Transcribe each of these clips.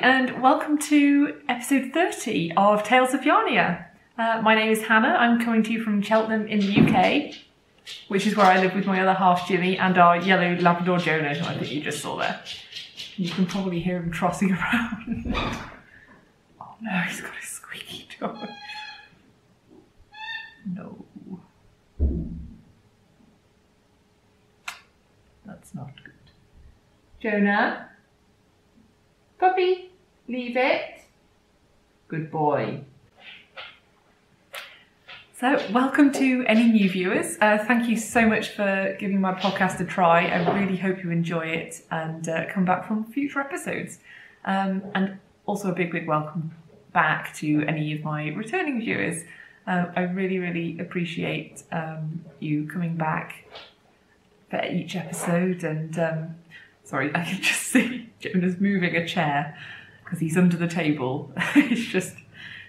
And welcome to episode 30 of Tales of Yarnia. My name is Hannah. I'm coming to you from Cheltenham in the UK, which is where I live with my other half Jimmy and our yellow Labrador Jonah, who I think you just saw there. You can probably hear him trotting around. Oh no, he's got a squeaky toy. No. That's not good. Jonah? Puppy, leave it. Good boy. So, welcome to any new viewers. Thank you so much for giving my podcast a try. I really hope you enjoy it and come back from future episodes. And also a big, big welcome back to any of my returning viewers. I really, really appreciate you coming back for each episode. And sorry, I can just see Jonah's moving a chair because he's under the table. He's just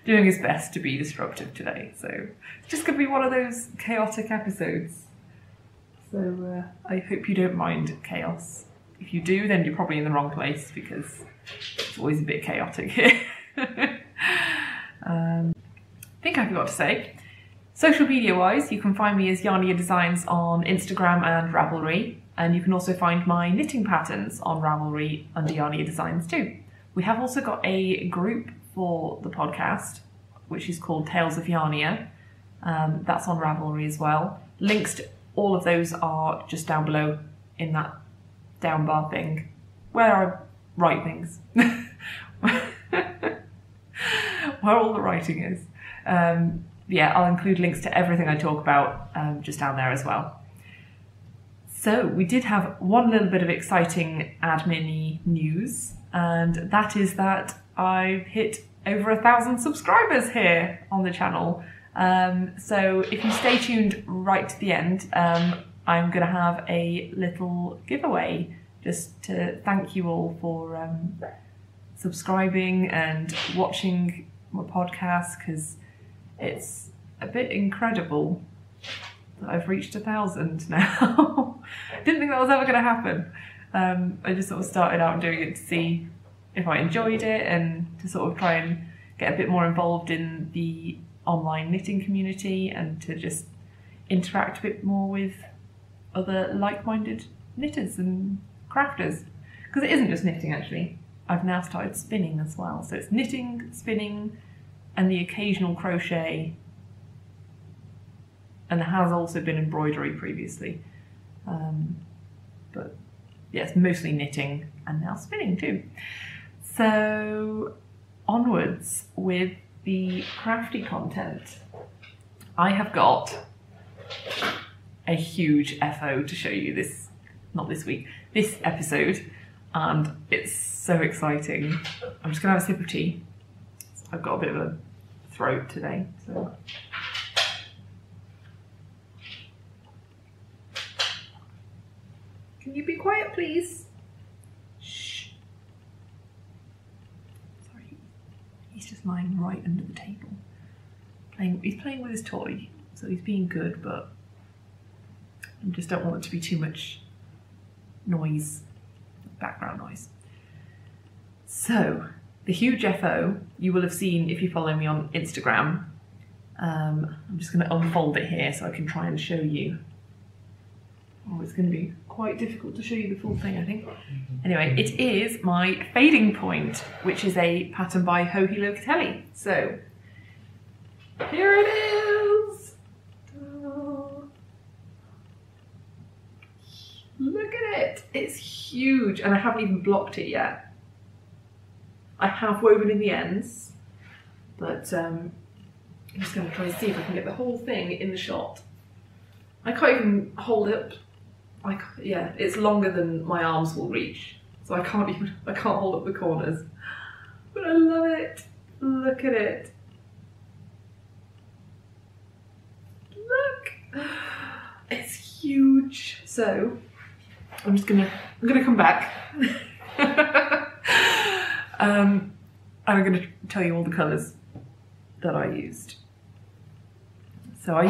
doing his best to be disruptive today. So it's just going to be one of those chaotic episodes. So I hope you don't mind chaos. If you do, then you're probably in the wrong place because it's always a bit chaotic here. I think I forgot to say, social media wise, you can find me as Yarnia Designs on Instagram and Ravelry. And you can also find my knitting patterns on Ravelry under Yarnia Designs too. We have also got a group for the podcast, which is called Tales of Yarnia. That's on Ravelry as well. Links to all of those are just down below in that down bar thing, where I write things. Where all the writing is. Yeah, I'll include links to everything I talk about just down there as well. So we did have one little bit of exciting admin-y news, and that is that I've hit over 1,000 subscribers here on the channel. So if you stay tuned right to the end, I'm going to have a little giveaway just to thank you all for subscribing and watching my podcast, because it's a bit incredible that I've reached 1,000 now. Didn't think that was ever going to happen. I just sort of started out doing it to see if I enjoyed it and to sort of try and get a bit more involved in the online knitting community and to just interact a bit more with other like-minded knitters and crafters. Because it isn't just knitting, actually. I've now started spinning as well. So it's knitting, spinning, and the occasional crochet. And there has also been embroidery previously. But yes, mostly knitting and now spinning too. So onwards with the crafty content. I have got a huge FO to show you this episode, and it's so exciting. I'm just gonna have a sip of tea. I've got a bit of a throat today, so. Can you be quiet, please? Shh. Sorry. He's just lying right under the table. He's playing with his toy, so he's being good, but I just don't want it to be too much noise, background noise. So, the huge FO, you will have seen if you follow me on Instagram. I'm just going to unfold it here so I can try and show you. Oh, it's going to be quite difficult to show you the full thing, I think. Anyway, it is my fading point, which is a pattern by Hohi Locatelli. So, here it is! Oh. Look at it! It's huge, and I haven't even blocked it yet. I have woven in the ends, but I'm just going to try and see if I can get the whole thing in the shot. I can't even hold it up. Yeah, it's longer than my arms will reach, so I can't hold up the corners. But I love it. Look at it. Look, it's huge. So I'm gonna come back. And I'm gonna tell you all the colours that I used. So I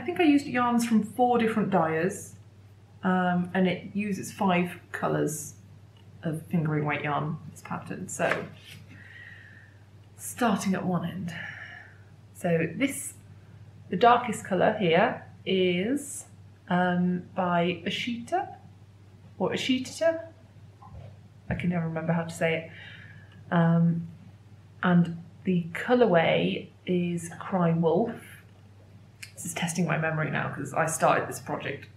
think I used yarns from 4 different dyers, and it uses 5 colours of fingering weight yarn, this pattern. So starting at one end. So the darkest colour here is by Ashita, or Ashita. I can never remember how to say it. And the colourway is Cry Wolf. This is testing my memory now because I started this project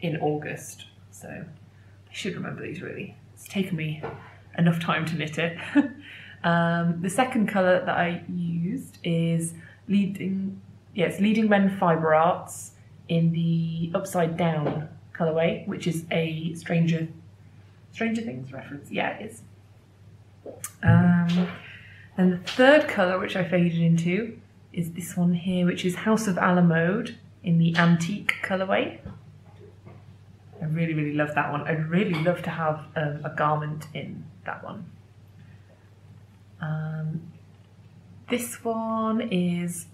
in August, so I should remember these really. It's taken me enough time to knit it. The second colour that I used is Leading Men Fibre Arts in the Upside Down colourway, which is a Stranger Things reference. Yeah, it is. And the third colour, which I faded into, is this one here, which is House of Alamode in the Antique colourway. I really, really love that one. I'd really love to have a garment in that one. This one is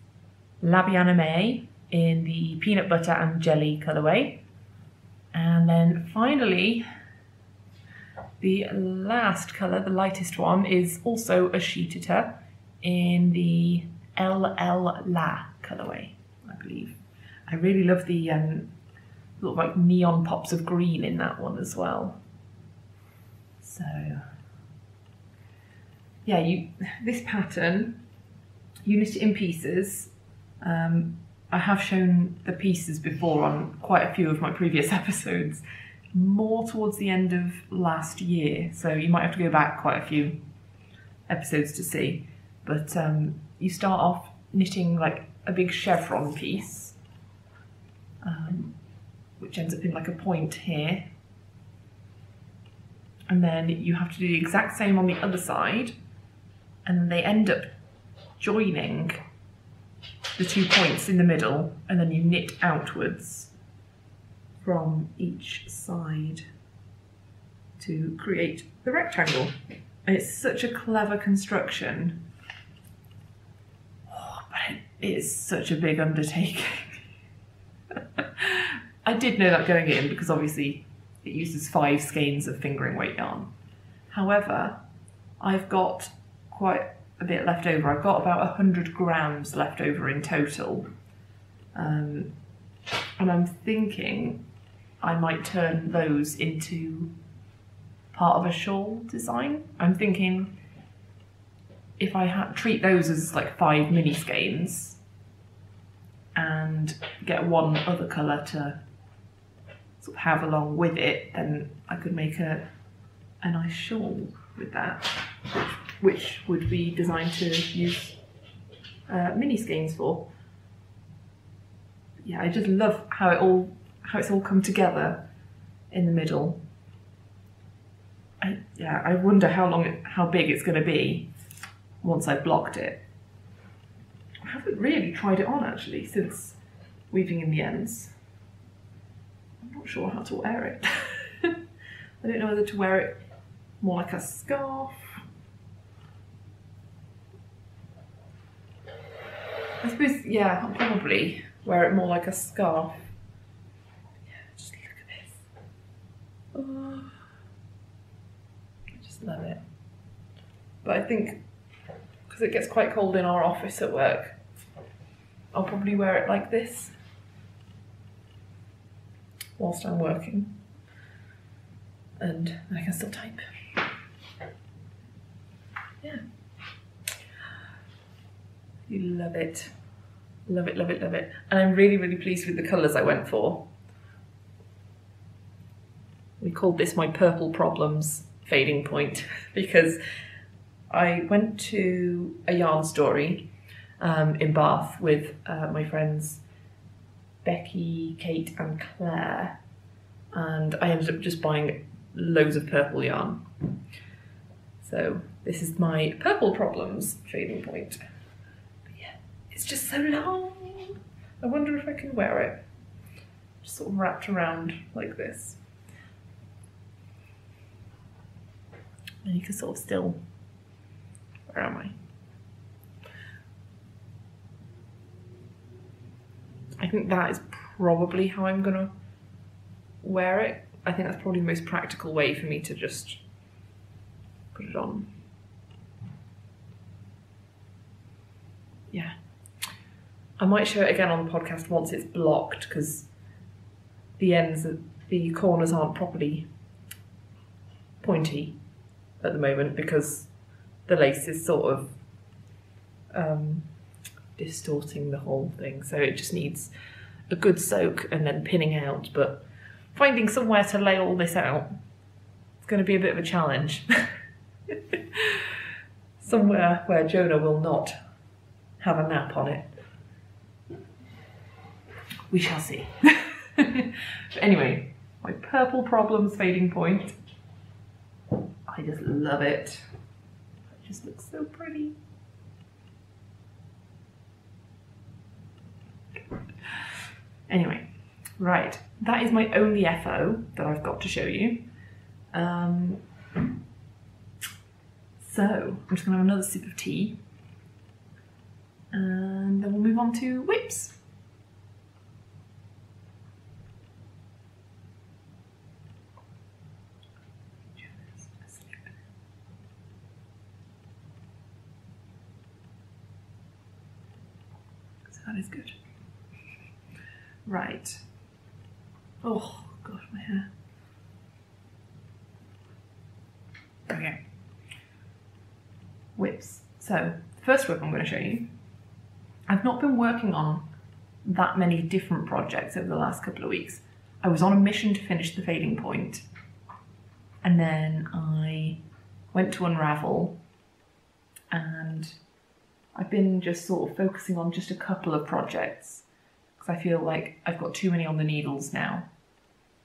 L'Anime in the Peanut Butter and Jelly colourway. And then finally, the last colour, the lightest one, is also a sheet-eater in the LL La colourway, I believe. I really love the sort of like neon pops of green in that one as well. So yeah, this pattern, you knit it in pieces. I have shown the pieces before on quite a few of my previous episodes, more towards the end of last year, so you might have to go back quite a few episodes to see. But you start off knitting like a big chevron piece, which ends up in like a point here, and then you have to do the exact same on the other side, and then they end up joining the 2 points in the middle, and then you knit outwards from each side to create the rectangle. And it's such a clever construction, but it is such a big undertaking. I did know that going in because obviously it uses 5 skeins of fingering weight yarn. However, I've got quite a bit left over. I've got about 100 grams left over in total. And I'm thinking I might turn those into part of a shawl design. I'm thinking if I treat those as like 5 mini skeins and get one other colour to sort of have along with it, then I could make a nice shawl with that, which would be designed to use mini skeins for. Yeah, I just love how it's all come together in the middle. I wonder how big it's going to be once I've blocked it. I haven't really tried it on actually since weaving in the ends. I'm not sure how to wear it. I don't know whether to wear it more like a scarf. I suppose, yeah, I'll probably wear it more like a scarf. Yeah, just look at this. Oh, I just love it. But I think, because it gets quite cold in our office at work, I'll probably wear it like this whilst I'm working. And I can still type. Yeah. You love it. Love it, love it, love it. And I'm really, really pleased with the colours I went for. We called this my Purple Problems fading point because I went to a yarn story in Bath with my friends Becky, Kate and Claire, and I ended up just buying loads of purple yarn. So this is my Purple Problems fading point. But yeah, it's just so long. I wonder if I can wear it. Just sort of wrapped around like this. And you can sort of still, where am I? I think that is probably how I'm gonna wear it. I think that's probably the most practical way for me to just put it on. Yeah. I might show it again on the podcast once it's blocked, because the corners aren't properly pointy at the moment because the lace is sort of distorting the whole thing, so it just needs a good soak and then pinning out. But finding somewhere to lay all this out is going to be a bit of a challenge. Somewhere where Jonah will not have a nap on it. We shall see. But anyway, my Purple Problems fading point. I just love it. It just looks so pretty. Anyway, right, that is my only FO that I've got to show you. So I'm just going to have another sip of tea, and then we'll move on to whips. So that is good. Right. Oh, gosh, my hair. Okay. Whips. So, the first whip I'm going to show you. I've not been working on that many different projects over the last couple of weeks. I was on a mission to finish the fading point, and then I went to unravel, and I've been just sort of focusing on just a couple of projects, because I feel like I've got too many on the needles now.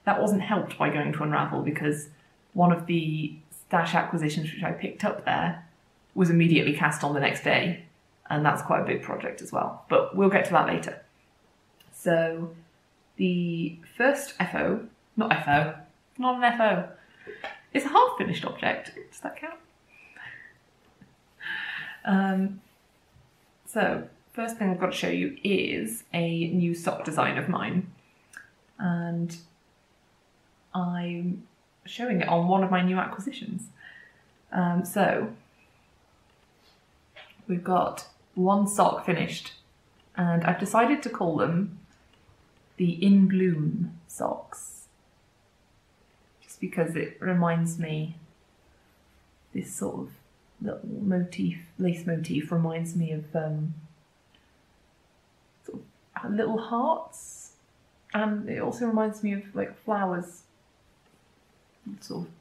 That wasn't helped by going to unravel, because one of the stash acquisitions which I picked up there was immediately cast on the next day, and that's quite a big project as well, but we'll get to that later. So the first FO, not an FO, it's a half finished object. Does that count? So first thing I've got to show you is a new sock design of mine, and I'm showing it on one of my new acquisitions. So we've got one sock finished, and I've decided to call them the In Bloom socks, just because it reminds me, this sort of little motif, lace motif reminds me of sort of little hearts, and it also reminds me of like flowers sort of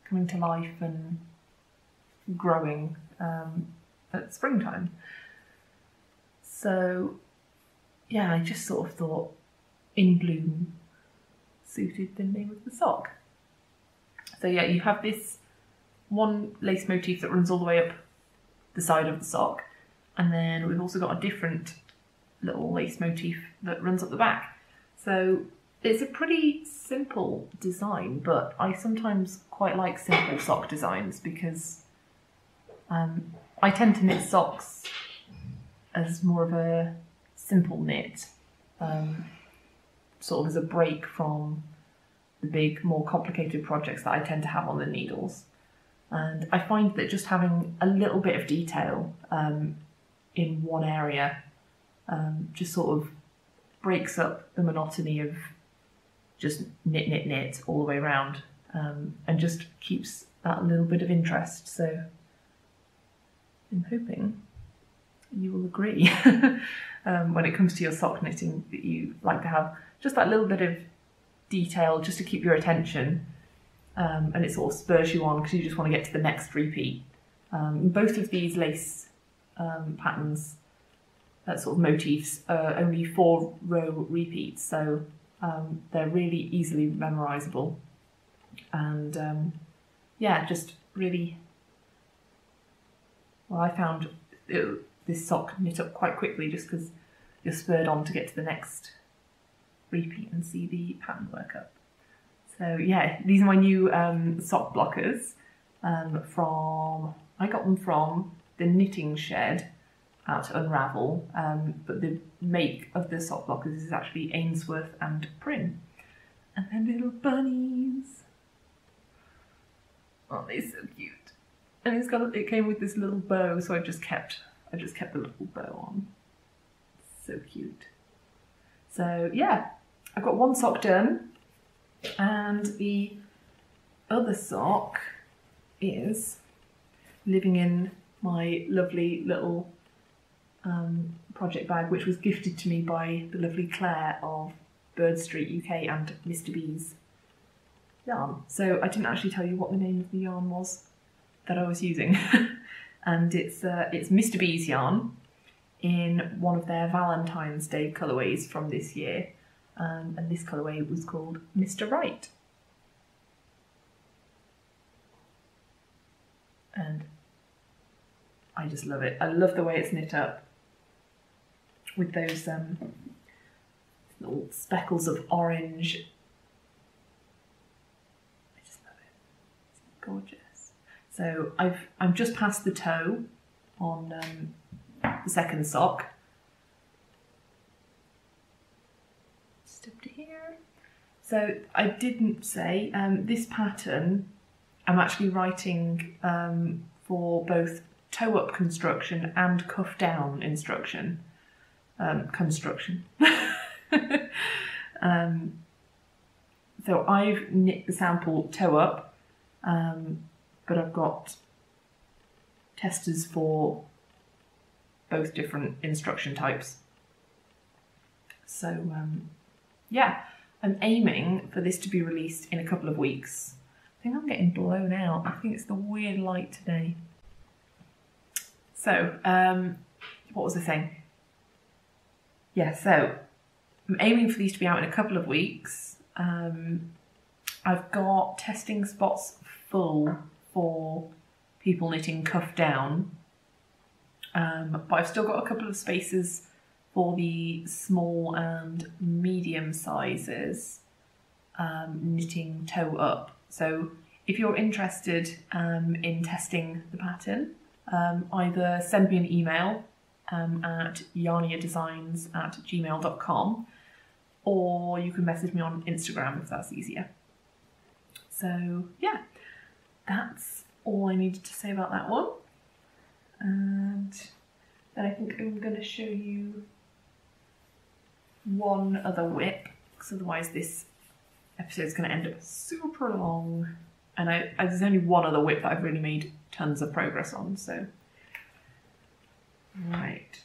coming to life and growing at springtime. So yeah, I just sort of thought In Bloom suited the name of the sock. So yeah, you have this one lace motif that runs all the way up the side of the sock, and then we've also got a different little lace motif that runs up the back. So it's a pretty simple design, but I sometimes quite like simple sock designs because I tend to knit socks as more of a simple knit, sort of as a break from the big, more complicated projects that I tend to have on the needles. And I find that just having a little bit of detail in one area just sort of breaks up the monotony of just knit, knit, knit all the way around, and just keeps that little bit of interest. So I'm hoping you will agree when it comes to your sock knitting that you like to have just that little bit of detail just to keep your attention, and it sort of spurs you on because you just want to get to the next repeat. Both of these lace patterns, sort of motifs, only 4-row repeats, so they're really easily memorizable, and yeah, just really, well, I found this sock knit up quite quickly just because you're spurred on to get to the next repeat and see the pattern work up. So yeah, these are my new sock blockers I got them from the Knitting Shed at Unravel, but the make of the sock blockers is actually Ainsworth and Prynne. And they're little bunnies. Oh, they're so cute. And it came with this little bow, so I just kept the little bow on. So cute. So yeah, I've got one sock done, and the other sock is living in my lovely little project bag, which was gifted to me by the lovely Claire of Bird Street UK and Mr. B's yarn. So I didn't actually tell you what the name of the yarn was that I was using. And it's Mr. B's yarn in one of their Valentine's Day colourways from this year. And this colourway was called Mr. Right. And I just love it. I love the way it's knit up with those little speckles of orange. I just love it. It's gorgeous. So I'm just past the toe on the second sock. Just up to here. So I didn't say this pattern I'm actually writing for both toe-up construction and cuff-down instruction. Construction. So I've knit the sample toe-up, but I've got testers for both different instruction types. So yeah, I'm aiming for this to be released in a couple of weeks. I think I'm getting blown out. I think it's the weird light today. So, what was I saying? Yeah, so I'm aiming for these to be out in a couple of weeks. I've got testing spots full for people knitting cuff down, but I've still got a couple of spaces for the small and medium sizes knitting toe up. So if you're interested in testing the pattern, either send me an email at yarniadesigns@gmail.com, or you can message me on Instagram if that's easier. So yeah, that's all I needed to say about that one. And then I think I'm going to show you one other whip, because otherwise this episode is going to end up super long. And there's only one other whip that I've really made tons of progress on, so. Right.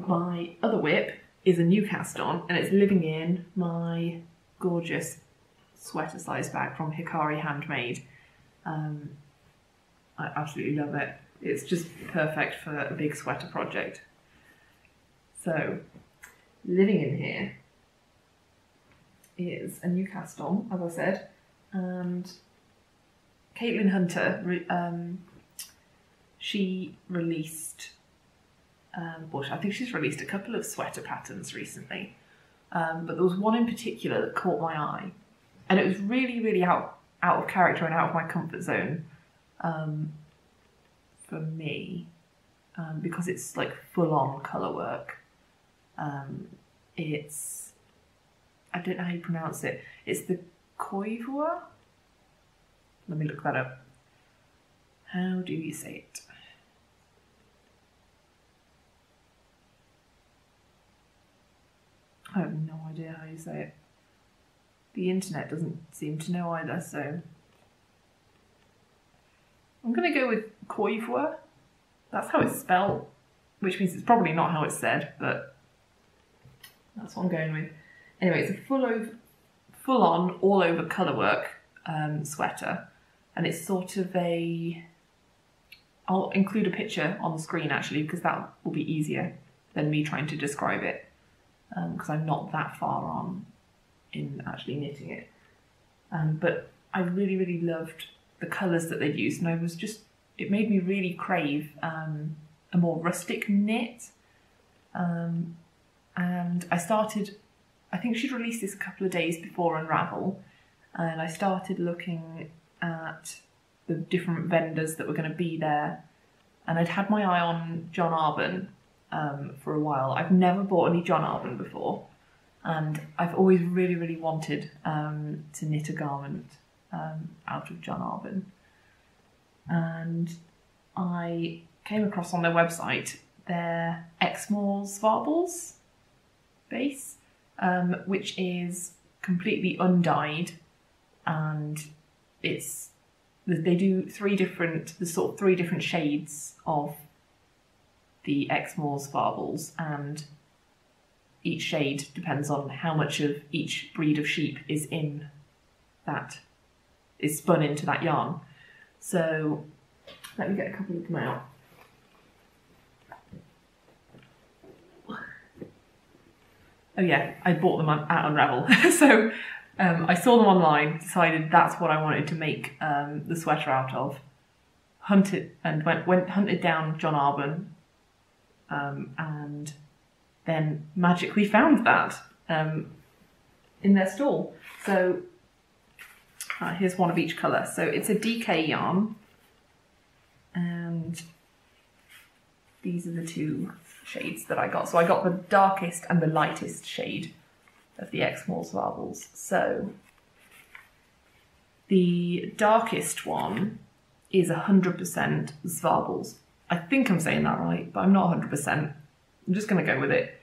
My other whip is a new cast on, and it's living in my gorgeous sweater size bag from Hikari Handmade. I absolutely love it. It's just perfect for a big sweater project. So, living in here is a new cast on, as I said, and Caitlin Hunter, she released, well, I think she's released a couple of sweater patterns recently, but there was one in particular that caught my eye, and it was really, really out of character and out of my comfort zone for me, because it's like full-on colour work. It's, I don't know how you pronounce it. It's the Koivua? Let me look that up. How do you say it? I have no idea how you say it. The internet doesn't seem to know either, so I'm going to go with Koivua. That's how it's spelled, which means it's probably not how it's said, but that's what I'm going with. Anyway, it's a full-on, all-over colourwork sweater, and it's sort of a I'll include a picture on the screen actually, because that will be easier than me trying to describe it, because I'm not that far on in actually knitting it. But I really, really loved the colours that they'd used, and I was just, it made me really crave a more rustic knit. And I started, I think she'd released this a couple of days before Unravel, and I started looking at the different vendors that were going to be there, and I'd had my eye on John Arbon for a while. I've never bought any John Arbon before, and I've always really, really wanted to knit a garment out of John Arbon. And I came across on their website their Exmoor Svarbles base, which is completely undyed, and it's, they do three different shades of the Exmoor Svarbles, and each shade depends on how much of each breed of sheep is in that, is spun into that yarn. So let me get a couple of them out. Oh yeah, I bought them at Unravel. So I saw them online, decided that's what I wanted to make the sweater out of. Hunted down John Arbon, and then magically found that in their stall. So here's one of each colour. So it's a DK yarn, and these are the two shades that I got. So I got the darkest and the lightest shade of the Exmoor Svarbles. So the darkest one is 100% Svarbles. I think I'm saying that right, but I'm not 100%. I'm just going to go with it.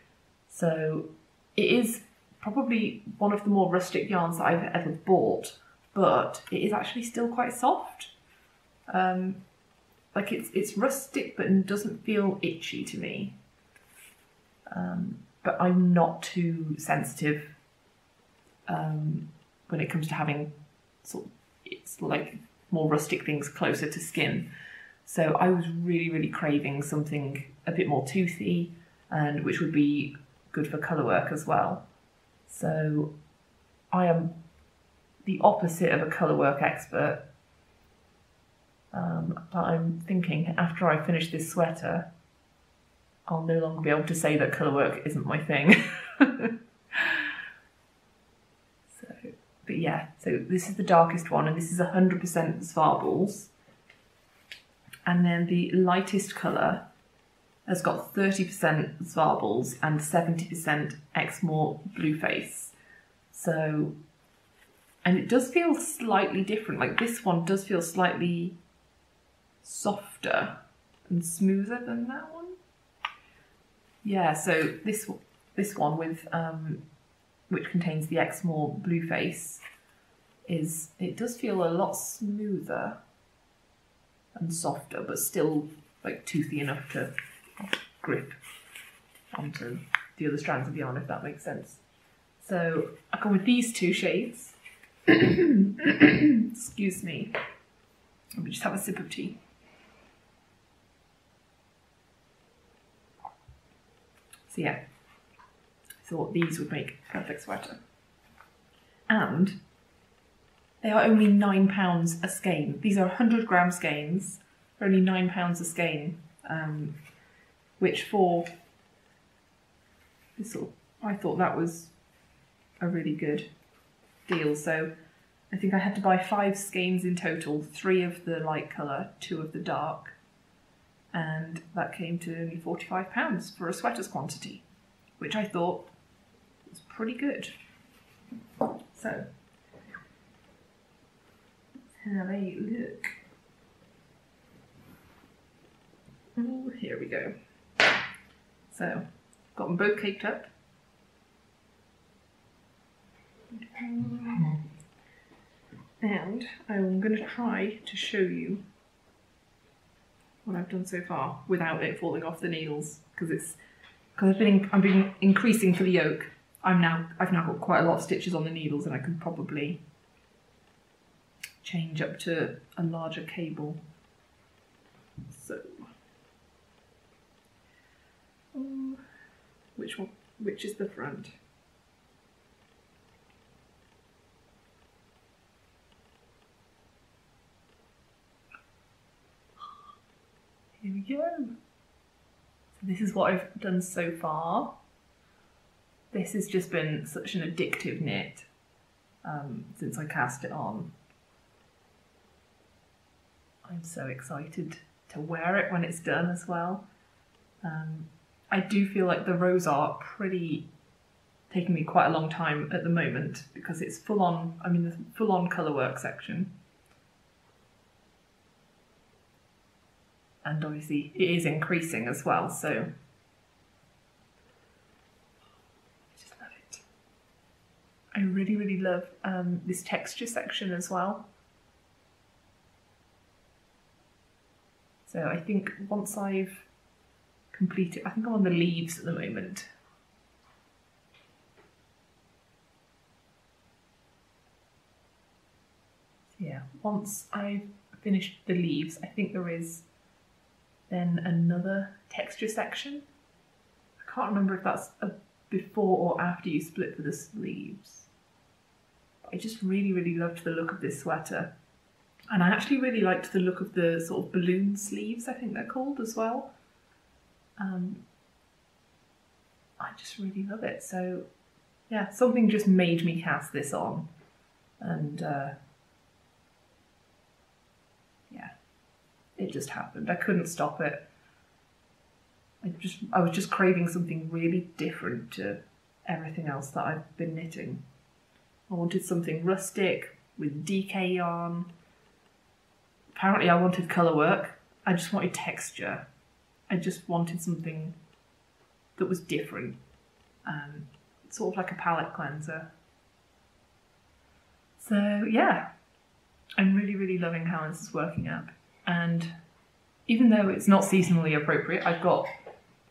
So it is probably one of the more rustic yarns that I've ever bought, but it is actually still quite soft. Like it's rustic, but it doesn't feel itchy to me. But I'm not too sensitive when it comes to having it's like more rustic things closer to skin. So I was really, really craving something a bit more toothy, and which would be good for colour work as well. So I am the opposite of a colour work expert, but I'm thinking after I finish this sweater, I'll no longer be able to say that colour work isn't my thing. But yeah, so this is the darkest one, and this is 100% Svarbles. And then the lightest colour has got 30% Svarbles and 70% Exmoor Blueface. So, and it does feel slightly different. Like this one does feel slightly softer and smoother than that one. Yeah, so this one with which contains the Exmoor Blueface it does feel a lot smoother and softer, but still like toothy enough to grip onto the other strands of yarn, if that makes sense. So I go with these two shades. Excuse me. Let me just have a sip of tea. So yeah, I thought these would make a perfect sweater. And they are only £9 a skein. These are 100-gram skeins for only £9 a skein, which for this I thought that was a really good deal. So I think I had to buy 5 skeins in total, 3 of the light colour, 2 of the dark, and that came to only £45 for a sweater's quantity, which I thought was pretty good. So let's have a look. Oh, here we go. So got them both caked up. And I'm going to try to show you what I've done so far without it falling off the needles, because I've been increasing for the yoke. I've now got quite a lot of stitches on the needles, and I can probably change up to a larger cable. So, which one? Which is the front? Here we go. So this is what I've done so far. This has just been such an addictive knit since I cast it on. I'm so excited to wear it when it's done as well. I do feel like the rows are pretty taking me quite a long time at the moment because it's full on, I'm in the full on colour work section. And obviously it is increasing as well, so I just love it. I really, really love this texture section as well. So I think once I've completed, I think I'm on the leaves at the moment. So yeah, once I've finished the leaves, I think there is then another texture section. I can't remember if that's before or after you split for the sleeves. But I just really, really loved the look of this sweater. And I actually really liked the look of the sort of balloon sleeves, I think they're called as well. I just really love it. So yeah, something just made me cast this on. And yeah, it just happened. I couldn't stop it. I was just craving something really different to everything else that I've been knitting. I wanted something rustic with DK yarn. Apparently I wanted colour work. I just wanted texture. I just wanted something that was different. Sort of like a palette cleanser. So yeah, I'm really, really loving how this is working out. And even though it's not seasonally appropriate, I've got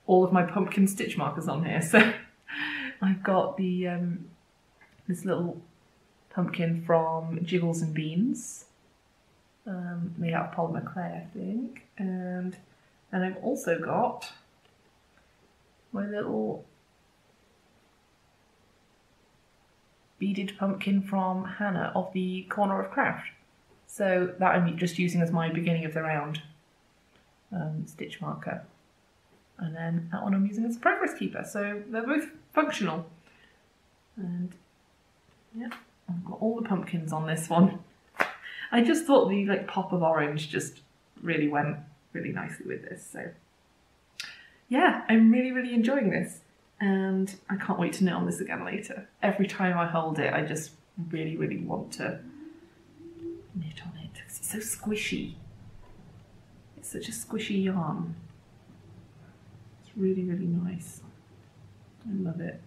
all of my pumpkin stitch markers on here. So I've got the this little pumpkin from Jiggles and Beans, made out of polymer clay, I think. And then I've also got my little beaded pumpkin from Hannah of the Corner of Craft. So that I'm just using as my beginning of the round stitch marker. And then that one I'm using as a progress keeper. So they're both functional. And yeah, I've got all the pumpkins on this one. I just thought the like pop of orange just really went really nicely with this. So yeah, I'm really, really enjoying this. And I can't wait to knit on this again later. Every time I hold it, I just really, really want to knit on it because it's so squishy. It's such a squishy yarn. It's really, really nice. I love it.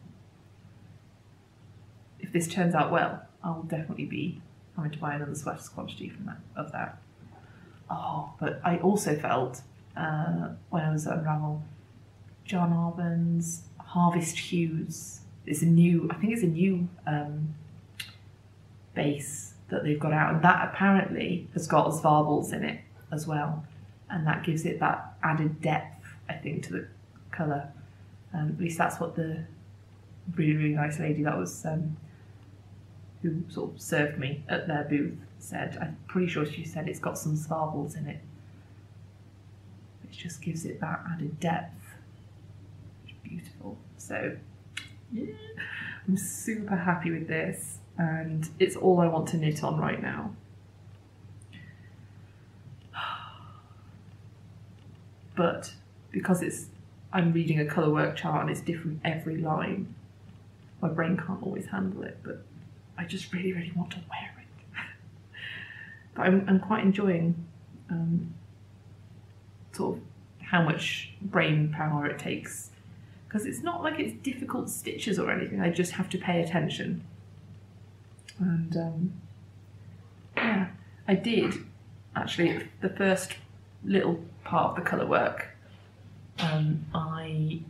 If this turns out well, I'll definitely be having to buy another sweater's quantity from that. Oh, but I also felt when I was at Unravel, John Arben's Harvest Hues is a new, I think it's a new base that they've got out, and that apparently has got Svarbles in it as well, and that gives it that added depth, I think, to the colour. At least that's what the really, really nice lady that was who sort of served me at their booth said. I'm pretty sure she said it's got some Svarbles in it, which just gives it that added depth. It's beautiful. So yeah, I'm super happy with this, and it's all I want to knit on right now. But because I'm reading a colour work chart and it's different every line, my brain can't always handle it, but I just really, really want to wear it. But I'm quite enjoying sort of how much brain power it takes, because it's not like it's difficult stitches or anything. I just have to pay attention. And yeah, I did actually the first little part of the colour work. I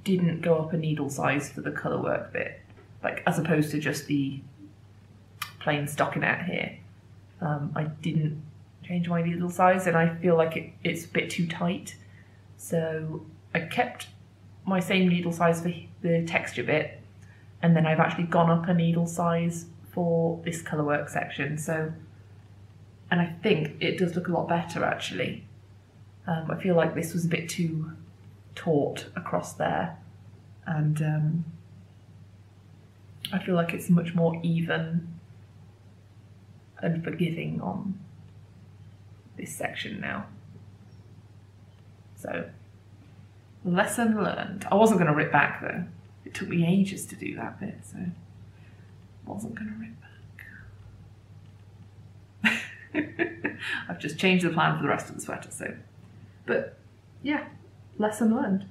didn't go up a needle size for the colour work bit, like as opposed to just the plain stockinette here. I didn't change my needle size, and I feel like it's a bit too tight. So I kept my same needle size for the texture bit, and then I've actually gone up a needle size for this colourwork section. So, and I think it does look a lot better actually. I feel like this was a bit too taut across there, and I feel like it's much more even and forgiving on this section now. So, lesson learned. I wasn't going to rip back though. It took me ages to do that bit, so I wasn't going to rip back. I've just changed the plan for the rest of the sweater, so. But yeah, lesson learned.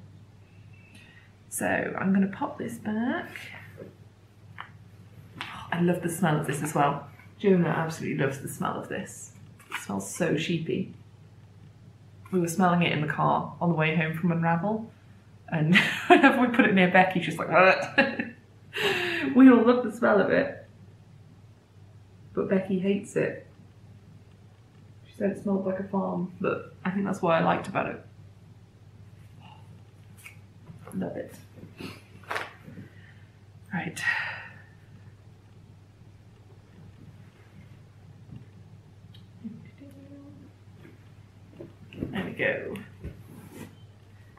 So I'm going to pop this back. I love the smell of this as well. Jonah absolutely loves the smell of this. It smells so sheepy. We were smelling it in the car on the way home from Unravel, and whenever we put it near Becky, she's like, what? We all love the smell of it, but Becky hates it. She said it smelled like a farm, but I think that's what I liked about it. Love it. Right. There we go.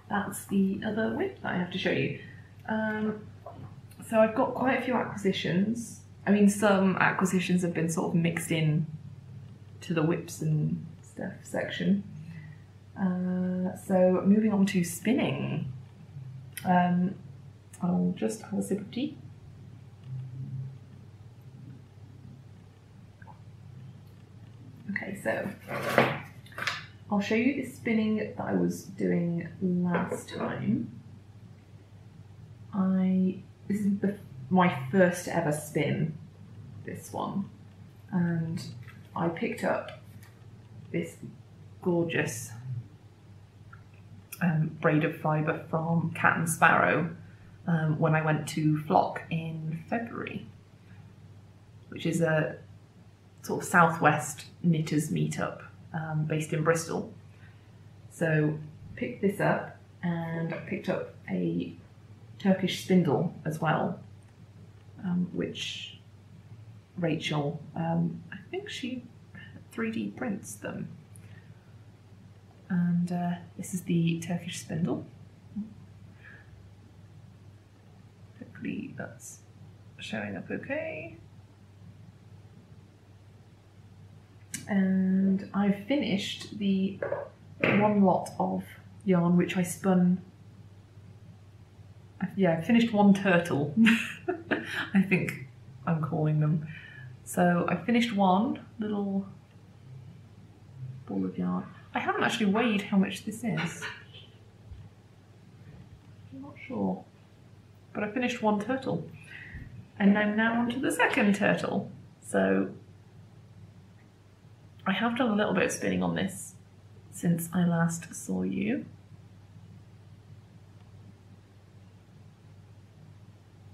That's the other whip that I have to show you. So I've got quite a few acquisitions. I mean, some acquisitions have been sort of mixed in to the whips and stuff section. So moving on to spinning. I'll just have a sip of tea. Okay, so I'll show you the spinning that I was doing last time. This is my first ever spin, this one, and I picked up this gorgeous braid of fibre from Cat and Sparrow when I went to Flock in February, which is a sort of southwest knitters meetup based in Bristol. So picked this up, and I picked up a Turkish spindle as well, which Rachel, I think she 3D prints them. And this is the Turkish spindle. Hopefully that's showing up okay. And I finished the one lot of yarn which I spun. Yeah, I finished one turtle, I think I'm calling them. So I finished one little ball of yarn. I haven't actually weighed how much this is. I'm not sure. But I finished one turtle. And I'm now on to the second turtle. So I have done a little bit of spinning on this since I last saw you.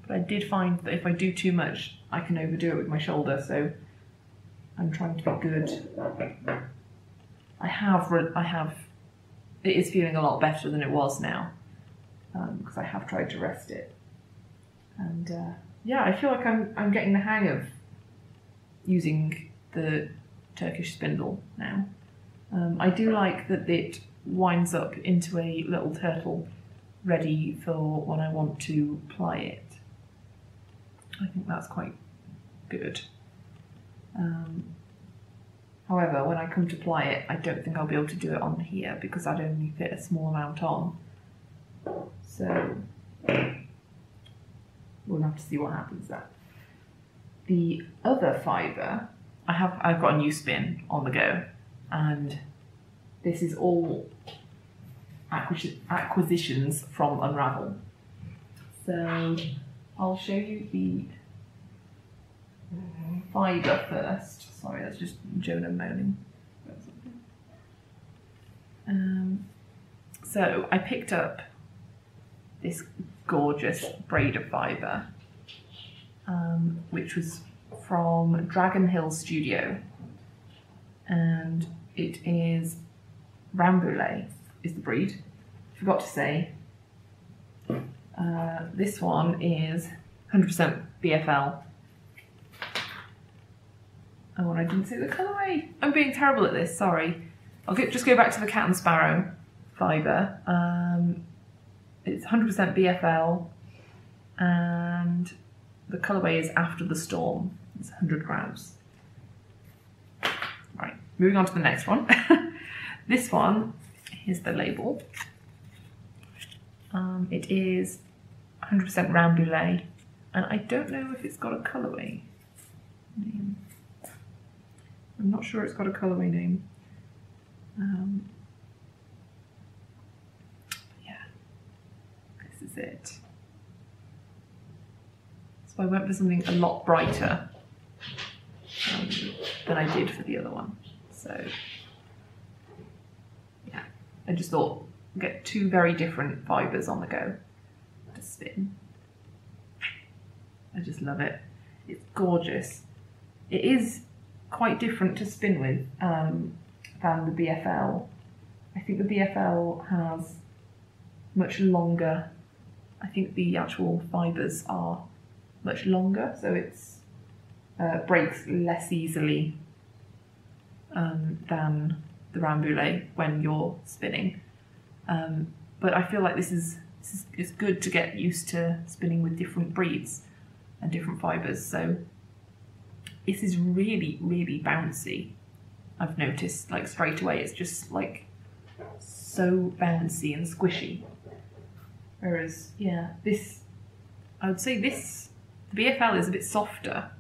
But I did find that if I do too much, I can overdo it with my shoulder, so I'm trying to be good. It is feeling a lot better than it was now, because I have tried to rest it. And yeah, I feel like I'm getting the hang of using the Turkish spindle now. I do like that it winds up into a little turtle ready for when I want to ply it. I think that's quite good. However, when I come to ply it, I don't think I'll be able to do it on here because I'd only fit a small amount on. So we'll have to see what happens there. The other fibre, I've got a new spin on the go, and this is all acquisitions from Unravel. So I'll show you the fibre first. Sorry, that's just Jonah moaning. So I picked up this gorgeous braid of fibre, which was from Dragon Hill Studio, and it is Rambouillet is the breed. Forgot to say. This one is 100% BFL. Oh, and I didn't say the colourway. I'm being terrible at this, sorry. I'll just go back to the Cat and Sparrow fibre. It's 100% BFL, and the colourway is After the Storm. It's 100 grams. Right, moving on to the next one. This one is the label. It is 100% Rambouillet, and I don't know if it's got a colourway name. I'm not sure it's got a colourway name. Yeah, this is it. So I went for something a lot brighter than I did for the other one. So yeah, I just thought get two very different fibres on the go to spin. I just love it. It's gorgeous. It is quite different to spin with than the BFL. I think the BFL has much longer, I think the actual fibres are much longer, so it's breaks less easily than the Rambouillet when you're spinning. But I feel like it's good to get used to spinning with different breeds and different fibres. So this is really, really bouncy. I've noticed, like, straight away, it's just like so bouncy and squishy. Whereas, yeah, this, I would say this, the BFL is a bit softer,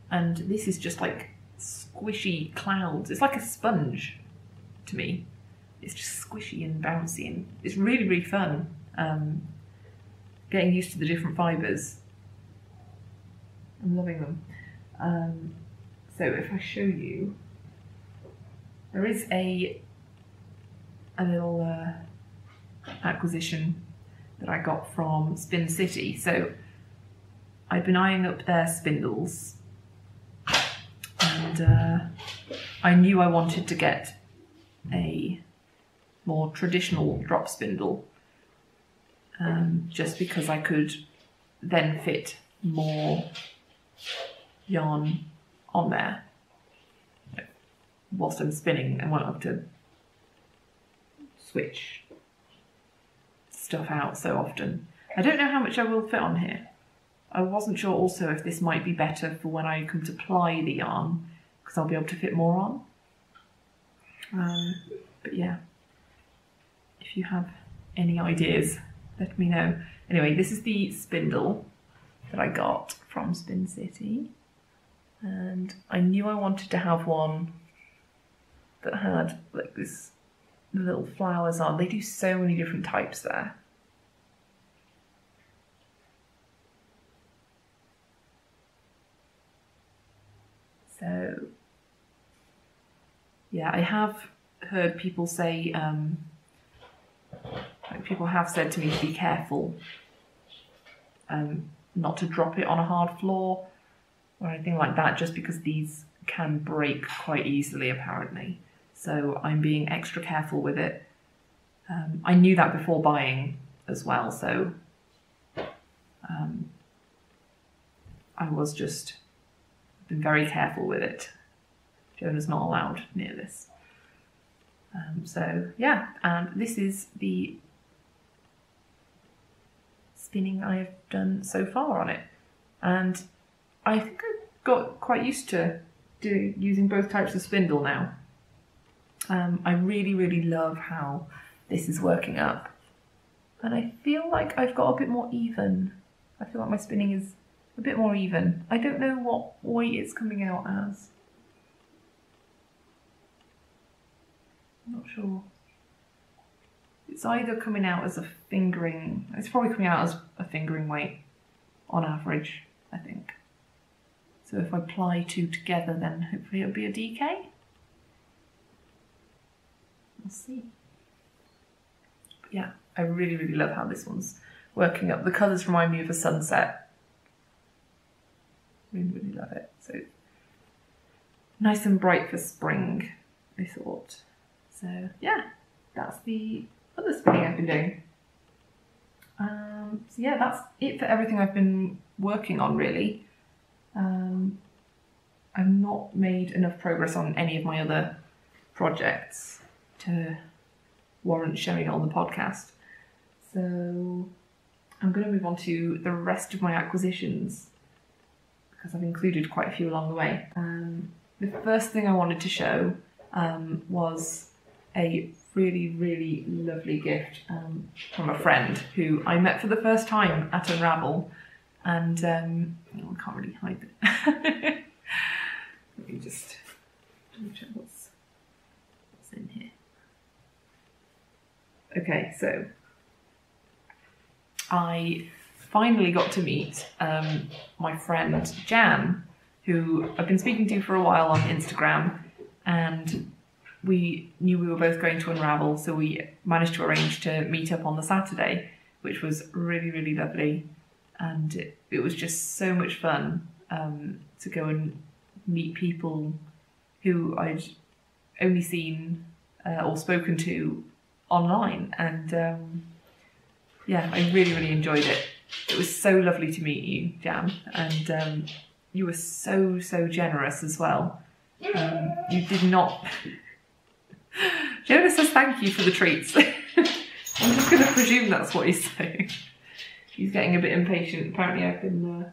and this is just like squishy clouds. It's like a sponge to me. It's just squishy and bouncy, and it's really, really fun getting used to the different fibres. I'm loving them. So if I show you, there is a little acquisition that I got from Spin City. So I've been eyeing up their spindles, and I knew I wanted to get a more traditional drop spindle, just because I could then fit more yarn on there whilst I'm spinning and won't have to switch stuff out so often. I don't know how much I will fit on here. I wasn't sure also if this might be better for when I come to ply the yarn, because I'll be able to fit more on. But yeah, if you have any ideas, let me know. Anyway, this is the spindle that I got from Spin City, and I knew I wanted to have one that had like this little flowers on. They do so many different types there. So yeah, I have heard people say, like people have said to me to be careful not to drop it on a hard floor or anything like that, just because these can break quite easily apparently. So I'm being extra careful with it. I knew that before buying as well, so I was just been very careful with it. Jonah's not allowed near this. So yeah, and this is the spinning I have done so far on it, and I think I've got quite used to using both types of spindle now. I really, really love how this is working up, and I feel like I've got a bit more even. I feel like my spinning is a bit more even. I don't know what weight it's coming out as. I'm not sure. It's either coming out as a fingering, it's probably coming out as a fingering weight on average, I think. So if I ply two together, then hopefully it'll be a DK. We'll see. But yeah, I really, really love how this one's working up. The colours remind me of a sunset. Really, really love it. So nice and bright for spring, this So yeah, that's the other spinning I've been doing. So yeah, that's it for everything I've been working on really. I've not made enough progress on any of my other projects to warrant showing it on the podcast. So I'm going to move on to the rest of my acquisitions because I've included quite a few along the way. The first thing I wanted to show was a really, really lovely gift from a friend who I met for the first time at Unravel, and I can't really hide it. Let me just check what's in here. Okay, so I finally got to meet my friend Jan, who I've been speaking to for a while on Instagram, and we knew we were both going to Unravel, so we managed to arrange to meet up on the Saturday, which was really, really lovely. And it was just so much fun to go and meet people who I'd only seen or spoken to online. And yeah, I really, really enjoyed it. It was so lovely to meet you, Jan. And you were so, so generous as well. You did not... Jonah says thank you for the treats. I'm just going to presume that's what he's saying. He's getting a bit impatient. Apparently I've been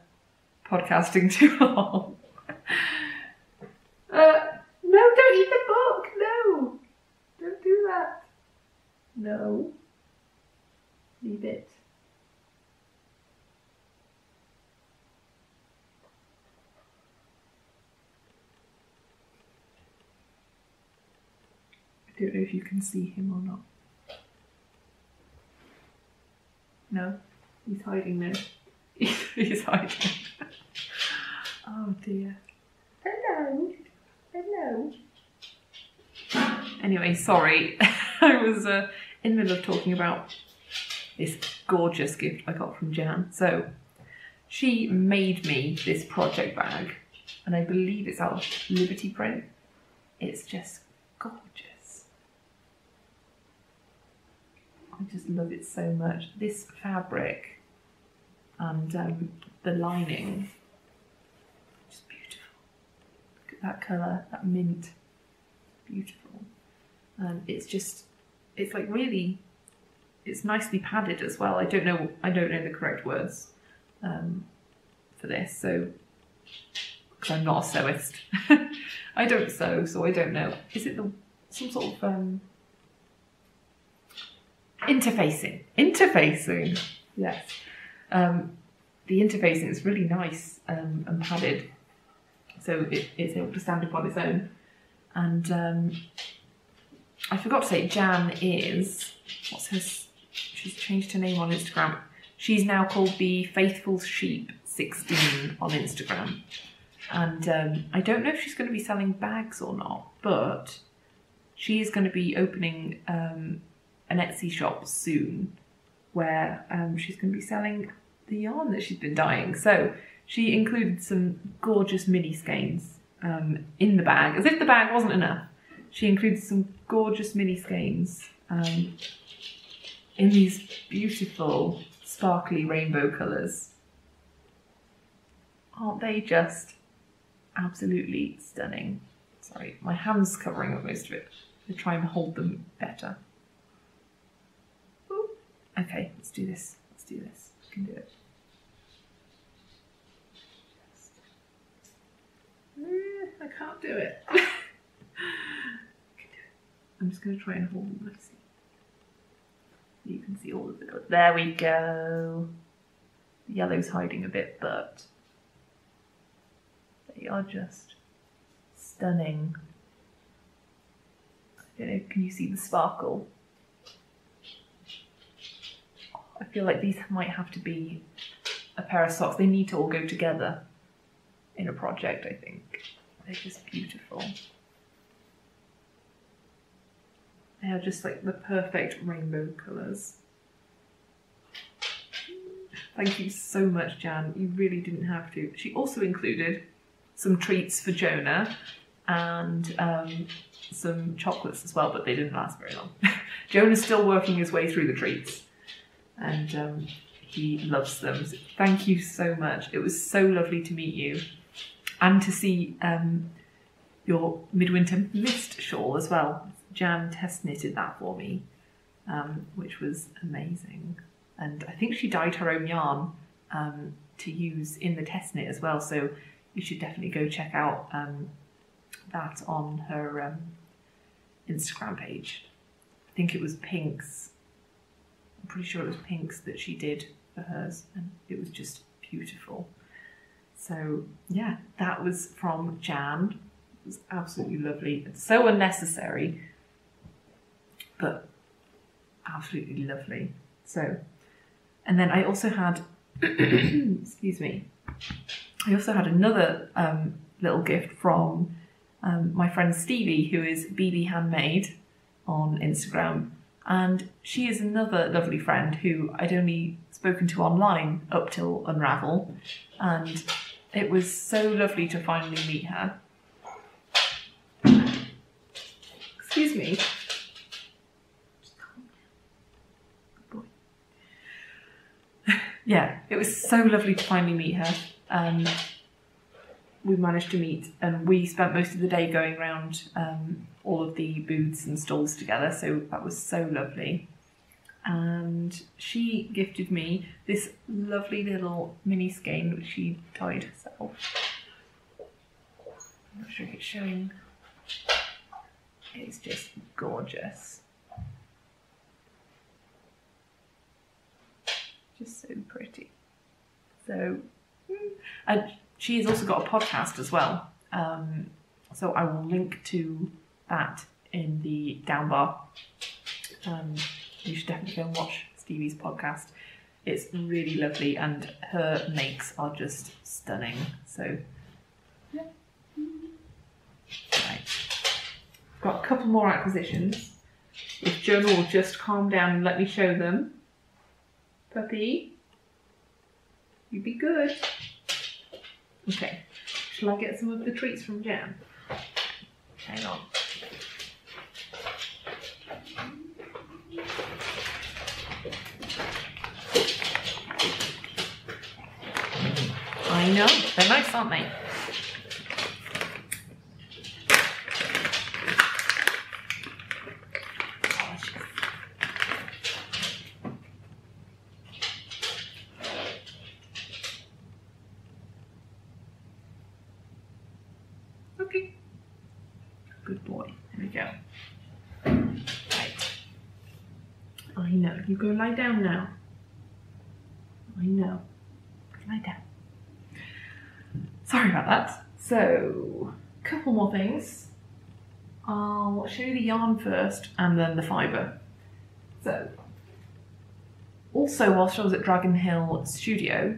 podcasting too long. No, don't eat the book. No. Don't do that. No. Leave it. I don't know if you can see him or not. No, he's hiding now. He's hiding. Oh dear. Hello. Hello. Anyway, sorry. I was in the middle of talking about this gorgeous gift I got from Jan. So she made me this project bag, and I believe it's out of Liberty print. It's just gorgeous. I just love it so much. This fabric and the lining, just beautiful. Look at that colour, that mint, beautiful. And it's like really, it's nicely padded as well. I don't know the correct words for this, so because I'm not a sewist. I don't sew, so I don't know. Is it some sort of interfacing? Interfacing, yes. The interfacing is really nice and padded, so it's able to stand up on its own. And I forgot to say, Jan is, she's changed her name on Instagram. She's now called the Faithful Sheep 16 on Instagram. And I don't know if she's going to be selling bags or not, but she is going to be opening an Etsy shop soon where she's going to be selling the yarn that she's been dyeing. So she included some gorgeous mini skeins in the bag, as if the bag wasn't enough. She included some gorgeous mini skeins in these beautiful sparkly rainbow colours. Aren't they just absolutely stunning? Sorry, my hand's covering up most of it to try and hold them better. Ooh. Okay, let's do this. Let's do this. I can do it. I can't do it. I'm just going to try and hold them nicely. You can see all of the colours. There we go. The yellow's hiding a bit, but they are just stunning. I don't know, can you see the sparkle? I feel like these might have to be a pair of socks. They need to all go together in a project, I think. They're just beautiful. They are just like the perfect rainbow colours. Thank you so much, Jan. You really didn't have to. She also included some treats for Jonah and some chocolates as well, but they didn't last very long. Jonah's still working his way through the treats, and he loves them. So thank you so much. It was so lovely to meet you, and to see your midwinter mist shawl as well. Jan test knitted that for me, which was amazing. And I think she dyed her own yarn to use in the test knit as well. So you should definitely go check out that on her Instagram page. I think it was pinks. I'm pretty sure it was pinks that she did for hers, and it was just beautiful. So yeah, that was from Jan. It was absolutely lovely. It's so unnecessary, but absolutely lovely. So, and then I also had, excuse me, I also had another little gift from my friend Stevie, who is BB Handmade on Instagram. And she is another lovely friend who I'd only spoken to online up till Unravel. And it was so lovely to finally meet her. Excuse me. Good boy. Yeah, it was so lovely to finally meet her. We managed to meet, and we spent most of the day going around all of the booths and stalls together, so that was so lovely. And she gifted me this lovely little mini skein which she dyed herself. I'm not sure if it's showing. It's just gorgeous. Just so pretty. So, and she's also got a podcast as well. So I will link to that in the down bar. You should definitely go and watch Stevie's podcast. It's really lovely, and her makes are just stunning. So, yeah. Right. Got a couple more acquisitions. If Jonah will just calm down and let me show them. Puppy, you be good. Okay. Shall I get some of the treats from Jan? Hang on. I know, they're nice, aren't they? Okay. Good boy. There we go. Right. I know. You go lie down now. I know. Lie down. Sorry about that. So, a couple more things. I'll show you the yarn first and then the fibre. So, also whilst I was at Dragon Hill Studio,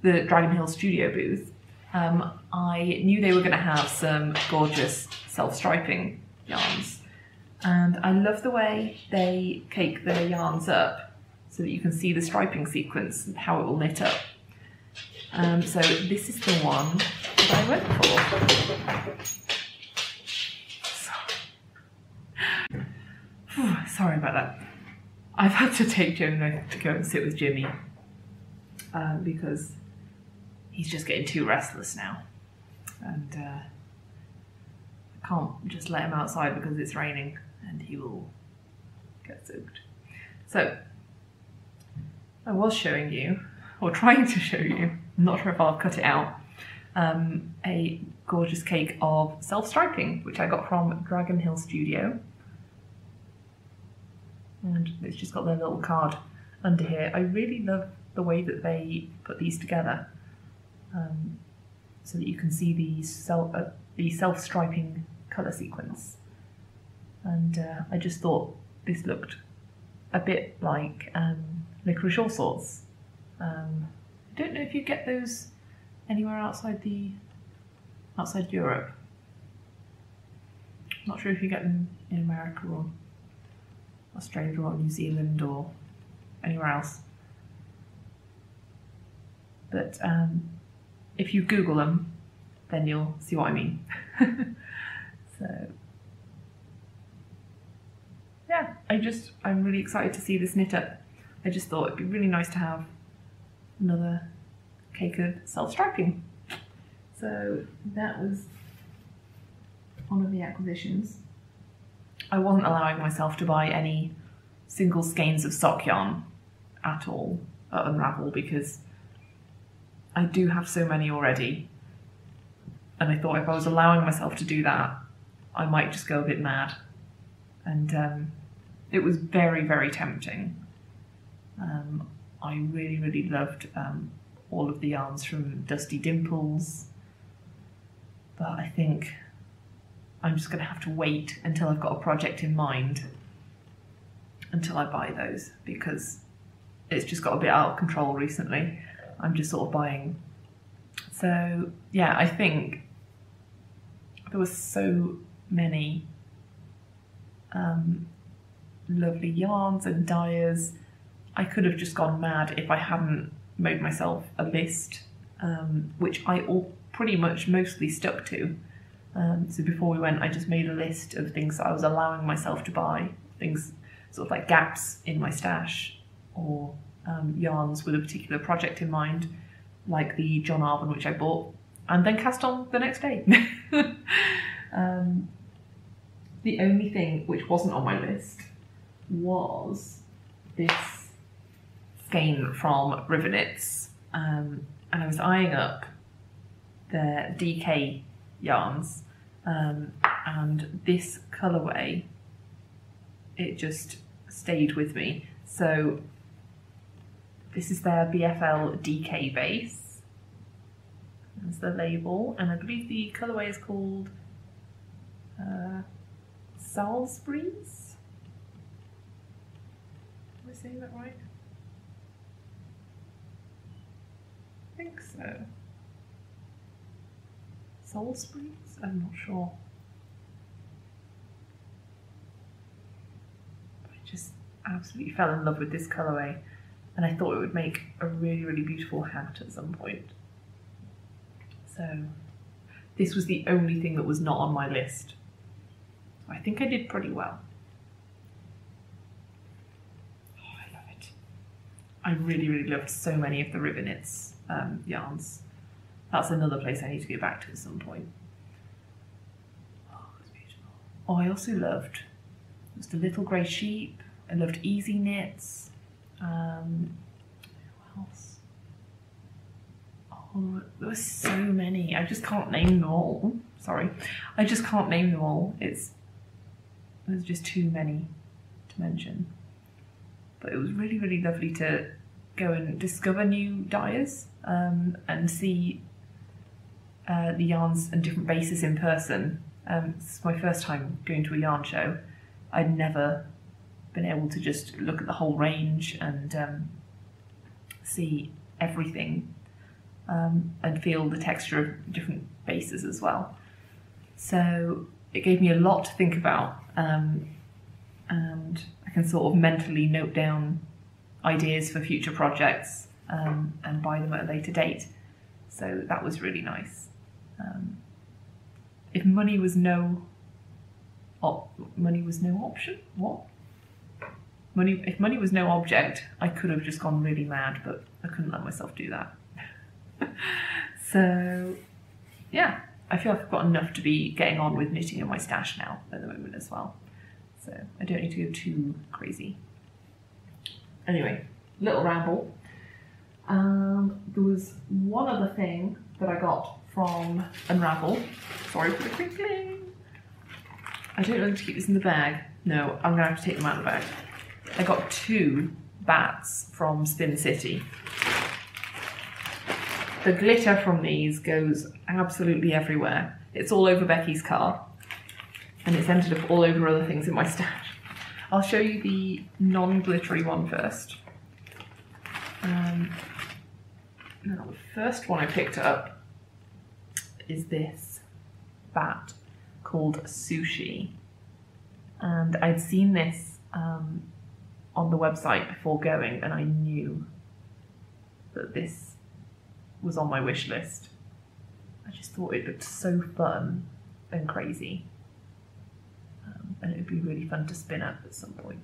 the Dragon Hill Studio booth, I knew they were going to have some gorgeous self-striping yarns. And I love the way they cake their yarns up so that you can see the striping sequence and how it will knit up. So this is the one that I went for. Sorry about that. I've had to take Jonah to go and sit with Jimmy because he's just getting too restless now. And I can't just let him outside because it's raining and he will get soaked. So, I was showing you, or trying to show you, I'm not sure if I'll cut it out, a gorgeous cake of self-striping, which I got from Dragon Hill Studio. And it's just got their little card under here. I really love the way that they put these together, so that you can see the self-striping colour sequence. And I just thought this looked a bit like licorice all sorts. I don't know if you get those anywhere outside Europe. I'm not sure if you get them in America or Australia or New Zealand or anywhere else. But if you Google them, then you'll see what I mean. So yeah, I'm really excited to see this knit up. I just thought it'd be really nice to have another cake of self-striping. So that was one of the acquisitions. I wasn't allowing myself to buy any single skeins of sock yarn at all at Unravel because I do have so many already, and I thought if I was allowing myself to do that, I might just go a bit mad. And it was very, very tempting. I really, really loved all of the yarns from Dusty Dimples, but I think I'm just going to have to wait until I've got a project in mind until I buy those, because it's just got a bit out of control recently. I'm just sort of buying. So yeah, I think there were so many lovely yarns and dyers. I could have just gone mad if I hadn't made myself a list, which I pretty much mostly stuck to. So before we went, I just made a list of things that I was allowing myself to buy, things sort of like gaps in my stash, or yarns with a particular project in mind, like the John Arvin, which I bought and then cast on the next day. The only thing which wasn't on my list was this skein from Riveknits, and I was eyeing up their DK yarns, and this colourway, it just stayed with me. So this is their BFL DK base. That's the label, and I believe the colourway is called Salisbury's. Am I saying that right? I think so. Salisbury's? I'm not sure. I just absolutely fell in love with this colourway, and I thought it would make a really, really beautiful hat at some point. So this was the only thing that was not on my list. I think I did pretty well. Oh, I love it. I really, really loved so many of the Riveknits yarns. That's another place I need to go back to at some point. Oh, it's beautiful. Oh, I also loved just the Little Grey Sheep. I loved Easy Knits. What else? Oh, there were so many. I just can't name them all. Sorry, I just can't name them all. There's just too many to mention. But it was really, really lovely to go and discover new dyers, and see the yarns and different bases in person. This is my first time going to a yarn show. I'd never been able to just look at the whole range and see everything, and feel the texture of different bases as well. So it gave me a lot to think about, and I can sort of mentally note down ideas for future projects, and buy them at a later date. So that was really nice. If money was no option, what? If money was no object, I could have just gone really mad, but I couldn't let myself do that. So yeah, I feel like I've got enough to be getting on with knitting in my stash now at the moment as well. So I don't need to go too crazy. Anyway, little ramble. There was one other thing that I got from Unravel. Sorry for the crinkling. I don't know to keep this in the bag. No, I'm gonna have to take them out of the bag. I got 2 bats from Spin City. The glitter from these goes absolutely everywhere. It's all over Becky's car, and it's ended up all over other things in my stash. I'll show you the non-glittery one first. Now the first one I picked up is this bat called Sushi, and I'd seen this on the website before going, and I knew that this was on my wish list. I just thought it looked so fun and crazy. and it would be really fun to spin at some point.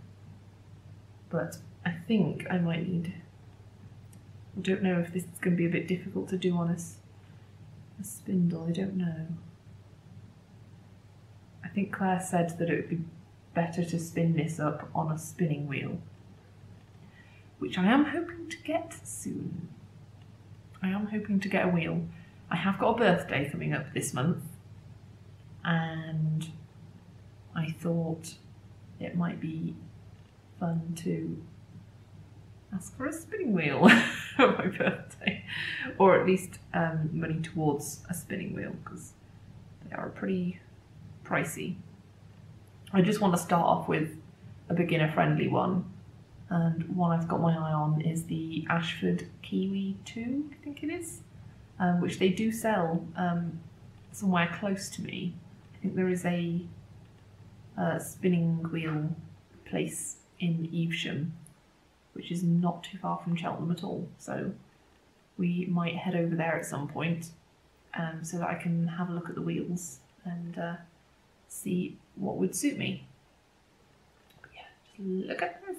But I think I might need, I don't know if this is going to be a bit difficult to do on a spindle, I don't know. I think Claire said that it would be better to spin this up on a spinning wheel, which I am hoping to get soon. I am hoping to get a wheel. I have got a birthday coming up this month, and I thought it might be fun to ask for a spinning wheel for my birthday, or at least money towards a spinning wheel, because they are pretty pricey. I just want to start off with a beginner friendly one, and one I've got my eye on is the Ashford Kiwi 2, I think it is, which they do sell somewhere close to me. I think there is a spinning wheel place in Evesham, which is not too far from Cheltenham at all, so we might head over there at some point so that I can have a look at the wheels and see what would suit me. But yeah, just look at this.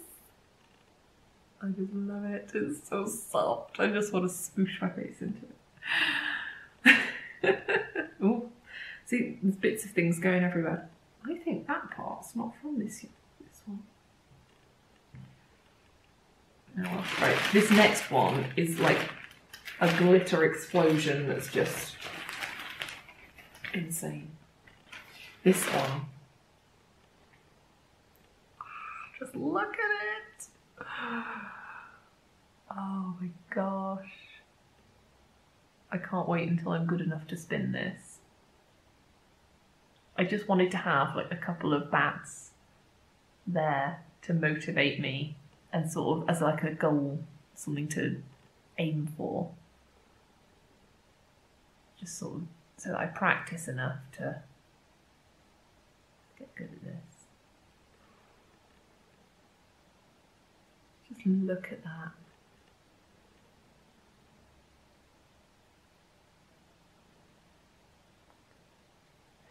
I just love it. It's so soft. I just want to smoosh my face into it. Ooh. See, there's bits of things going everywhere. I think that part's not from this one. Oh, right, this next one is like a glitter explosion that's just insane. This one. Just look at it. Oh my gosh. I can't wait until I'm good enough to spin this. I just wanted to have like a couple of bats there to motivate me and sort of as like a goal, something to aim for. Just sort of so that I practice enough to get good at this. Just look at that.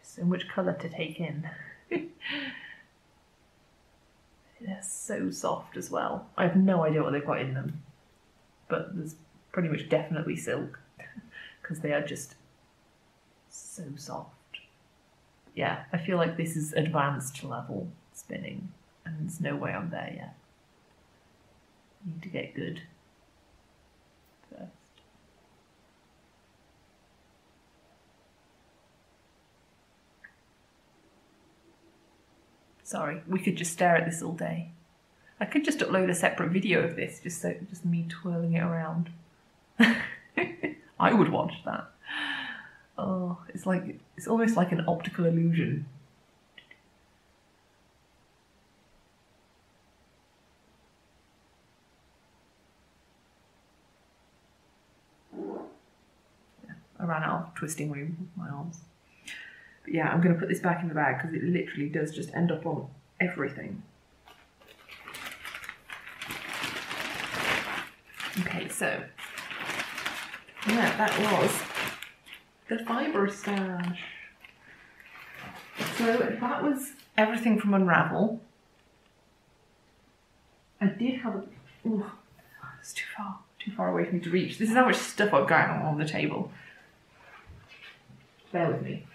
So much colour to take in. They're so soft as well. I have no idea what they've got in them, but there's pretty much definitely silk because they are just so soft. Yeah, I feel like this is advanced level spinning and there's no way I'm there yet. I need to get good first. Sorry, we could just stare at this all day. I could just upload a separate video of this, just me twirling it around. I would watch that. Oh, it's almost like an optical illusion. Yeah, I ran out of twisting room with my arms. But yeah, I'm going to put this back in the bag because it literally does just end up on everything. Okay, so yeah, that was the fibre stash. So that was everything from Unravel. I did have a... Ooh, it's too far away for me to reach. This is how much stuff I've got on the table. Bear with me.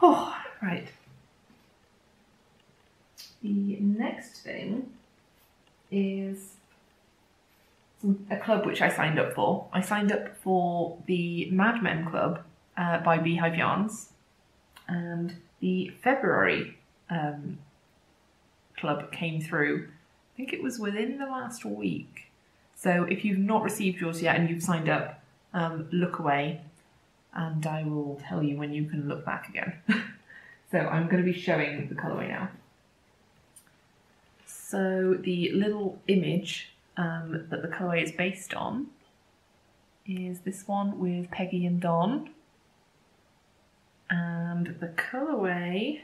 Oh, right. The next thing is a club which I signed up for. I signed up for the Mad Men Club by Beehive Yarns, and the February club came through. I think it was within the last week. So if you've not received yours yet and you've signed up, look away and I will tell you when you can look back again. So I'm going to be showing the colourway now. So the little image that the colourway is based on is this one with Peggy and Don. And the colourway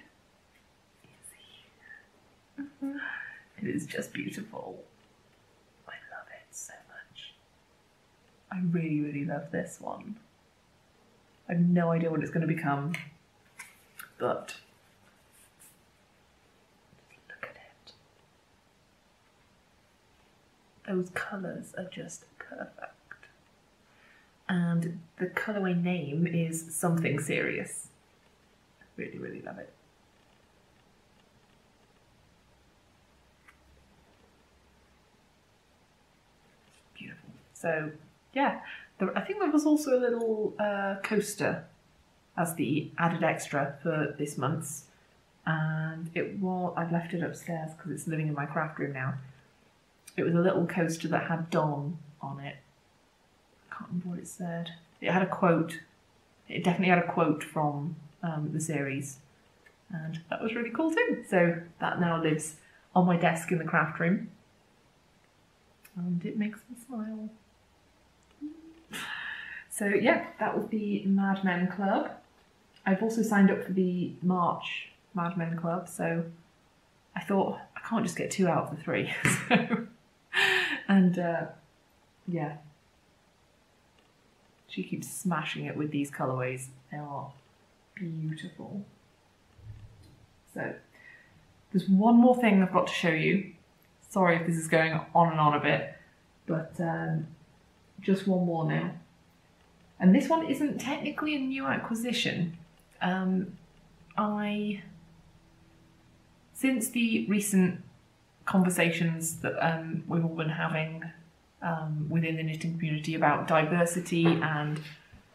is here. It is just beautiful. I really, really love this one. I have no idea what it's going to become, but look at it. Those colours are just perfect. And the colourway name is Something Serious. I really, really love it. Beautiful. So, yeah, I think there was also a little coaster as the added extra for this month's. And I've left it upstairs because it's living in my craft room now. It was a little coaster that had Don on it. I can't remember what it said. It had a quote. It definitely had a quote from the series. And that was really cool too. So that now lives on my desk in the craft room. And it makes me smile. So yeah, that was the Mad Men Club. I've also signed up for the March Mad Men Club, so I thought I can't just get 2 out of the 3. So, and yeah, she keeps smashing it with these colourways. They are beautiful. So there's one more thing I've got to show you. Sorry if this is going on and on a bit, but just one more now. And this one isn't technically a new acquisition. Since the recent conversations that we've all been having within the knitting community about diversity and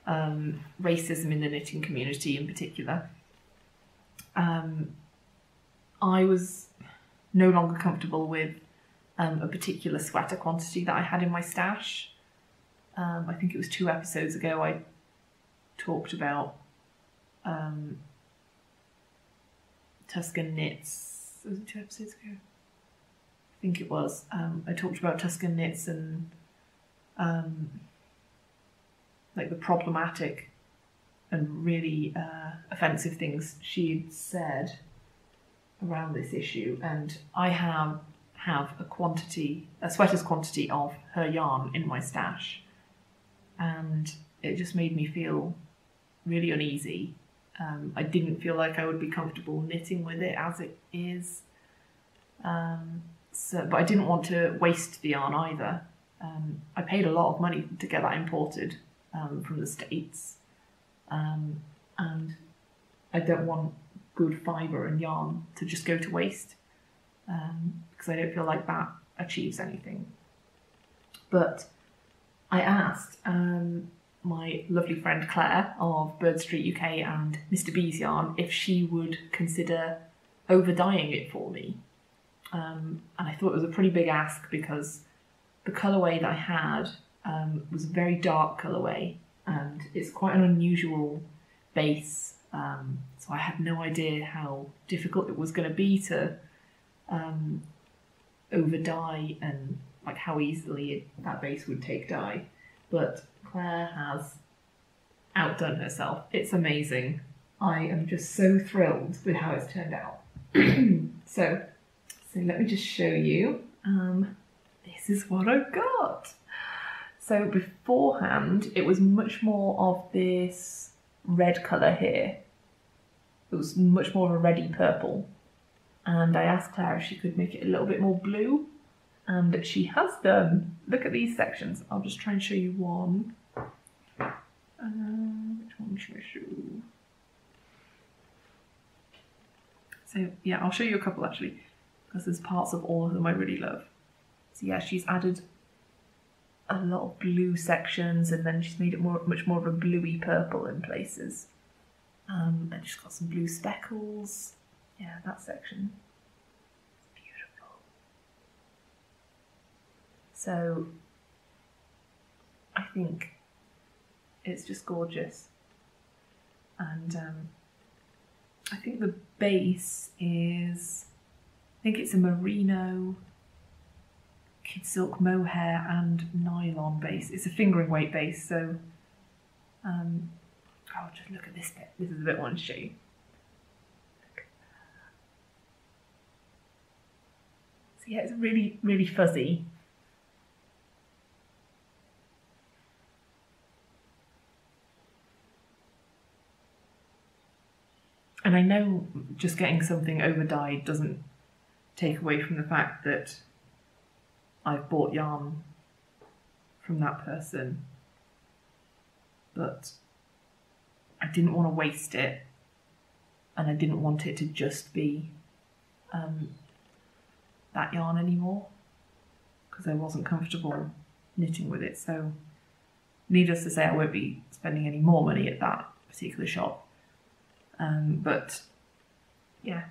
racism in the knitting community in particular, I was no longer comfortable with a particular sweater quantity that I had in my stash. I think it was 2 episodes ago I talked about Tuscan knits. Was it 2 episodes ago? I think it was. I talked about Tuscan knits and like the problematic and really offensive things she'd said around this issue, and I have a sweater's quantity of her yarn in my stash, and it just made me feel really uneasy. I didn't feel like I would be comfortable knitting with it as it is, but I didn't want to waste the yarn either. I paid a lot of money to get that imported from the States, and I don't want good fibre and yarn to just go to waste, because I don't feel like that achieves anything. But I asked my lovely friend Claire of Bird Street UK and Mr. B's Yarn if she would consider over dyeing it for me. And I thought it was a pretty big ask because the colourway that I had was a very dark colourway, and it's quite an unusual base, so I had no idea how difficult it was going to be to over dye and like how easily that base would take dye. But Claire has outdone herself. It's amazing. I am just so thrilled with how it's turned out. So let me just show you. This is what I've got. So beforehand, it was much more of this red colour here. It was much more of a reddy purple. And I asked Claire if she could make it a little bit more blue, and she has done. Look at these sections. I'll just try and show you one. Which one should I show? So yeah, I'll show you a couple actually, because there's parts of all of them I really love. So yeah, she's added a lot of blue sections, and then she's made it much more of a bluey purple in places. And she's got some blue speckles. Yeah, that section. It's beautiful. So I think it's just gorgeous. And I think the base is, I think it's a merino, kid silk mohair and nylon base. It's a fingering weight base, so oh, just look at this bit. This is the bit I want to show you. So yeah, it's really, really fuzzy. And I know just getting something over dyed doesn't take away from the fact that I've bought yarn from that person, but I didn't want to waste it, and I didn't want it to just be that yarn anymore, because I wasn't comfortable knitting with it. So needless to say, I won't be spending any more money at that particular shop. But yeah,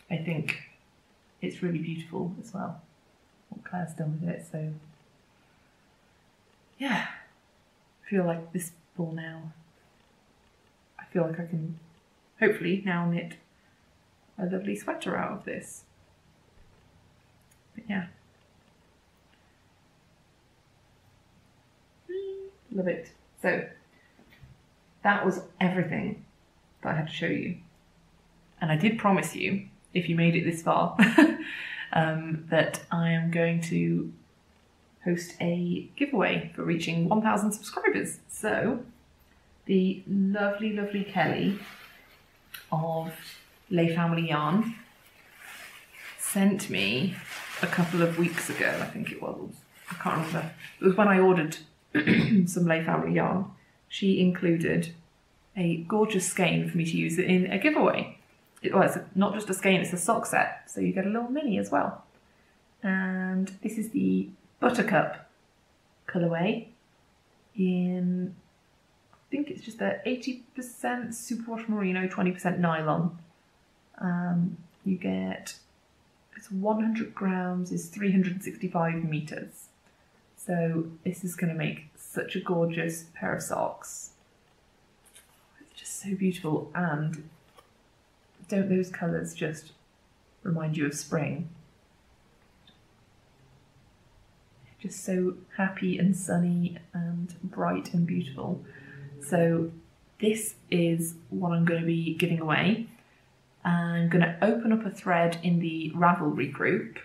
I think it's really beautiful as well what Claire's done with it. So yeah, I feel like this ball now, I feel like I can hopefully now knit a lovely sweater out of this. But yeah, love it. So that was everything that I had to show you. And I did promise you, if you made it this far, that I am going to host a giveaway for reaching 1,000 subscribers. So the lovely, lovely Kelly of Lay Family Yarn sent me a couple of weeks ago, I think it was, I can't remember. It was when I ordered some Lay Family Yarn. She included a gorgeous skein for me to use in a giveaway. Well, it's not just a skein, it's a sock set, so you get a little mini as well. And this is the Buttercup colourway in, I think it's just a 80% superwash merino, 20% nylon. You get, it's 100 grams, is 365 metres. So this is going to make such a gorgeous pair of socks. It's just so beautiful, and don't those colours just remind you of spring? Just so happy and sunny and bright and beautiful. So this is what I'm going to be giving away. I'm going to open up a thread in the Ravelry group,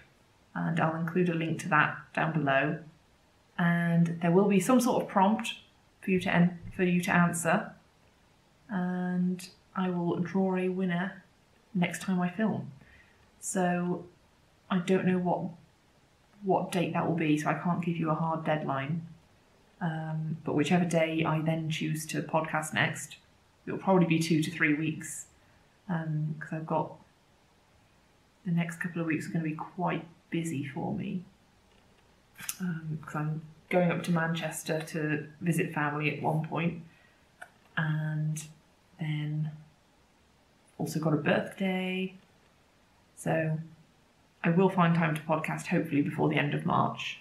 and I'll include a link to that down below. And there will be some sort of prompt for you to answer, and I will draw a winner next time I film. So I don't know what date that will be, so I can't give you a hard deadline. But whichever day I then choose to podcast next, it'll probably be 2 to 3 weeks, because I've got the next couple of weeks are going to be quite busy for me, because I'm going up to Manchester to visit family at one point, and then also got a birthday, so I will find time to podcast hopefully before the end of March.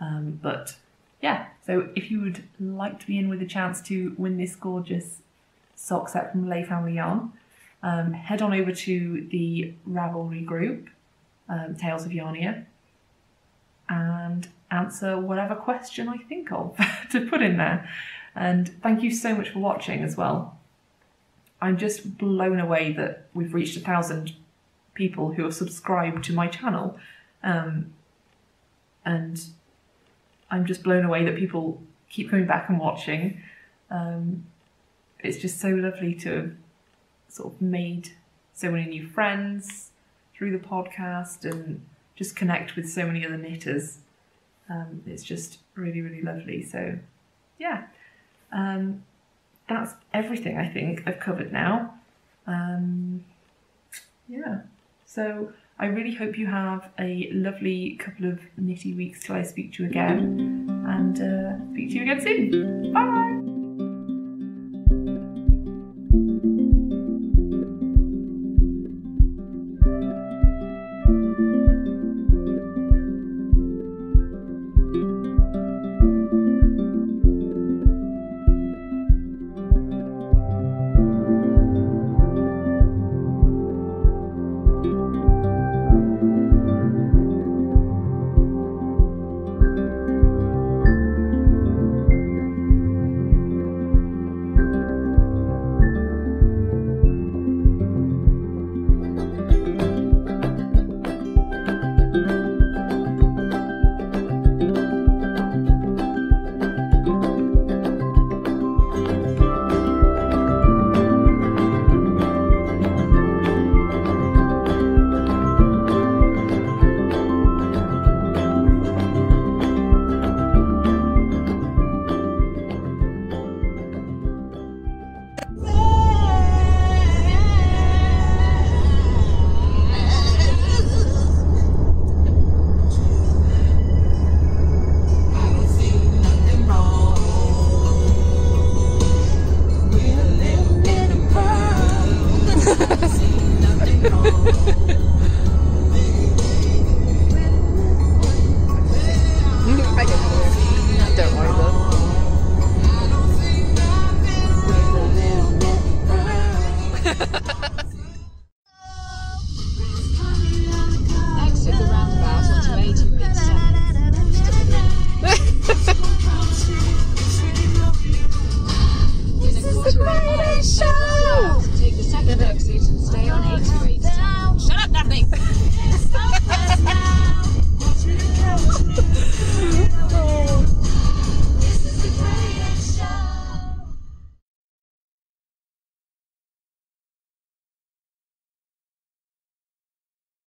But yeah, so if you would like to be in with a chance to win this gorgeous sock set from Lay Family Yarn, head on over to the Ravelry group, Tales of Yarnia, and answer whatever question I think of to put in there. And thank you so much for watching as well. I'm just blown away that we've reached 1,000 people who have subscribed to my channel. And I'm just blown away that people keep coming back and watching. It's just so lovely to have sort of made so many new friends through the podcast and just connect with so many other knitters. It's just really, really lovely. So yeah, that's everything I think I've covered now. Yeah, so I really hope you have a lovely couple of knitty weeks till I speak to you again, and speak to you again soon. Bye! Don't worry though.